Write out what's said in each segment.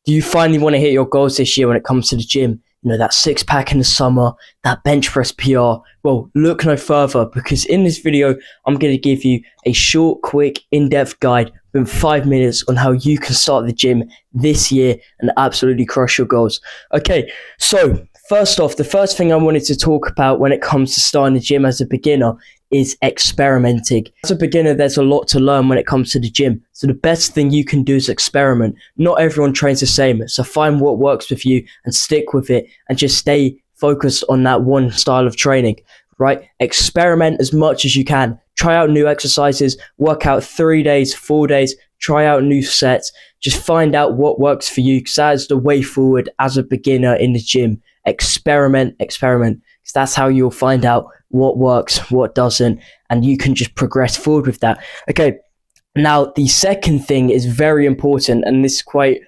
Do you finally want to hit your goals this year when it comes to the gym? You know, that six pack in the summer, that bench press PR. Well, look no further, because in this video, I'm going to give you a short, quick, in-depth guide within 5 minutes on how you can start the gym this year and absolutely crush your goals. Okay, so first off, the first thing I wanted to talk about when it comes to starting the gym as a beginner is experimenting. As a beginner, there's a lot to learn when it comes to the gym. So the best thing you can do is experiment. Not everyone trains the same. So find what works with you and stick with it and just stay focused on that one style of training, right? Experiment as much as you can. Try out new exercises, work out 3 days, 4 days, try out new sets. Just find out what works for you, because that is the way forward as a beginner in the gym. Experiment, because that's how you'll find out what works, what doesn't, and you can just progress forward with that. Okay, now the second thing is very important, and this is quite,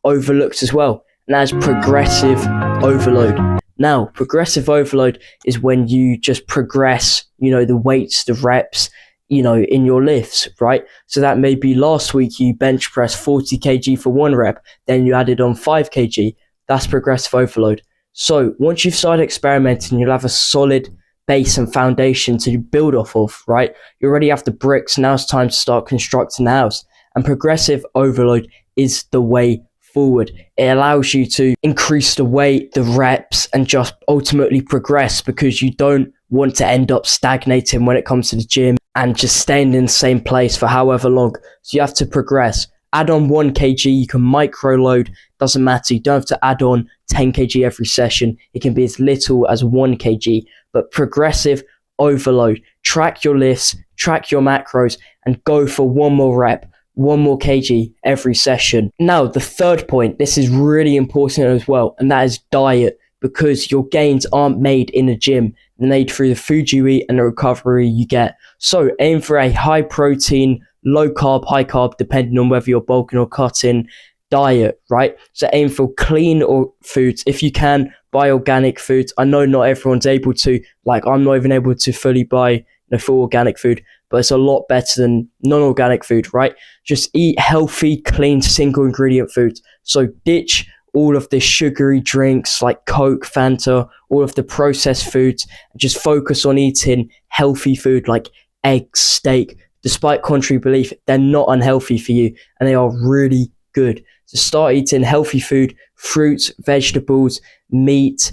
overlooked as well, and that's progressive overload. Now, progressive overload is when you just progress, the weights, the reps, in your lifts, right? So that may be last week you bench press 40 kg for 1 rep, then you added on 5 kg. That's progressive overload. So once you've started experimenting, you'll have a solid base and foundation to build off of, right? You already have the bricks. Now it's time to start constructing the house. And progressive overload is the way forward. It allows you to increase the weight, the reps, and just ultimately progress, because you don't want to end up stagnating when it comes to the gym and just staying in the same place for however long. So you have to progress. Add on 1 kg, you can micro load, doesn't matter. You don't have to add on 10 kg every session. It can be as little as 1 kg, but progressive overload. Track your lifts, track your macros, and go for 1 more rep, 1 more kg every session. Now, the third point, this is really important as well, and that is diet, because your gains aren't made in the gym. They're made through the food you eat and the recovery you get. So aim for a high protein, low carb, high carb, depending on whether you're bulking or cutting diet, right? So aim for clean or foods. If you can, buy organic foods. I know not everyone's able to, like I'm not even able to fully buy full organic food, but it's a lot better than non-organic food, right? Just eat healthy, clean, single ingredient foods. So ditch all of the sugary drinks like Coke, Fanta, all of the processed foods, and just focus on eating healthy food like eggs, steak. Despite contrary belief, they're not unhealthy for you, and they are really good. So start eating healthy food, fruits, vegetables, meat.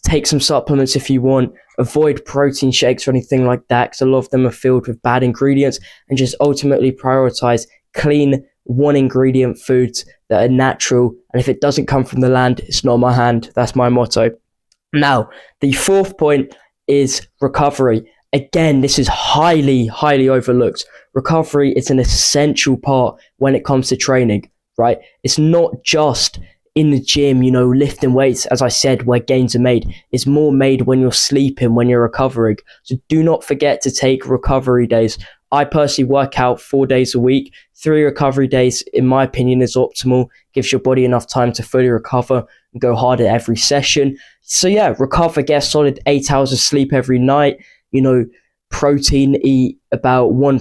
Take some supplements if you want. Avoid protein shakes or anything like that, because a lot of them are filled with bad ingredients, and just ultimately prioritize clean, 1 ingredient foods that are natural. And if it doesn't come from the land, it's not my hand. That's my motto. Now, the fourth point is recovery. Again, this is highly overlooked. Recovery is an essential part when it comes to training, right? It's not just in the gym, lifting weights, as I said, where gains are made. It's more made when you're sleeping, when you're recovering. So do not forget to take recovery days. I personally work out 4 days a week. 3 recovery days, in my opinion, is optimal. Gives your body enough time to fully recover and go hard at every session. So yeah, recover, get a solid 8 hours of sleep every night. Protein, eat about 1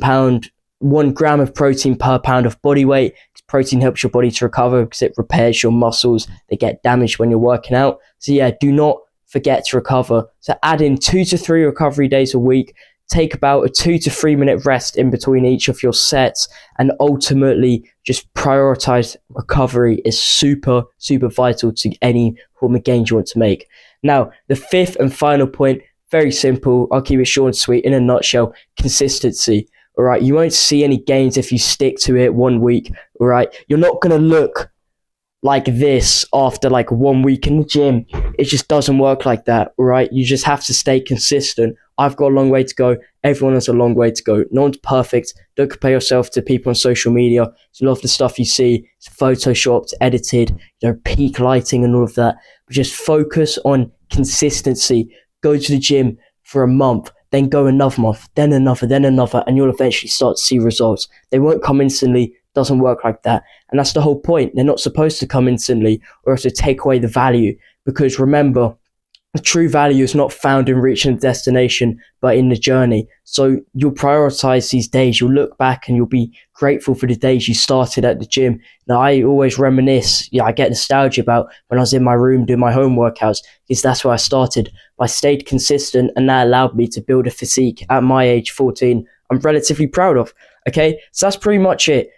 gram of protein per pound of body weight. Protein helps your body to recover because it repairs your muscles. They get damaged when you're working out. So yeah, do not forget to recover. So add in 2 to 3 recovery days a week. Take about a 2 to 3 minute rest in between each of your sets, and ultimately just prioritize recovery is super vital to any form of gains you want to make. Now, the fifth and final point, very simple. I'll keep it short and sweet. In a nutshell, consistency. All right. You won't see any gains if you stick to it 1 week. All right. You're not going to look like this after like 1 week in the gym. It just doesn't work like that. All right. You just have to stay consistent. I've got a long way to go. Everyone has a long way to go. No one's perfect. Don't compare yourself to people on social media. So a lot of the stuff you see is photoshopped, edited, peak lighting and all of that. But just focus on consistency. Go to the gym for a month, then go another month, then another, and you'll eventually start to see results. They won't come instantly. Doesn't work like that. And that's the whole point. They're not supposed to come instantly or else to take away the value. Because remember, the true value is not found in reaching the destination, but in the journey. So you'll prioritize these days. You'll look back and you'll be grateful for the days you started at the gym. Now, I always reminisce, I get nostalgia about when I was in my room doing my home workouts, because that's where I started. I stayed consistent, and that allowed me to build a physique at my age, 14, I'm relatively proud of. Okay, so that's pretty much it.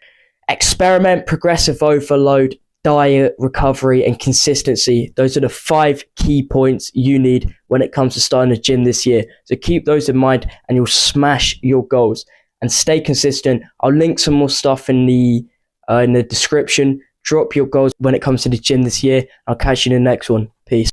Experiment, progressive overload, diet, recovery, and consistency. Those are the 5 key points you need when it comes to starting a gym this year. So keep those in mind and you'll smash your goals. And stay consistent. I'll link some more stuff in the description. Drop your goals when it comes to the gym this year. I'll catch you in the next one.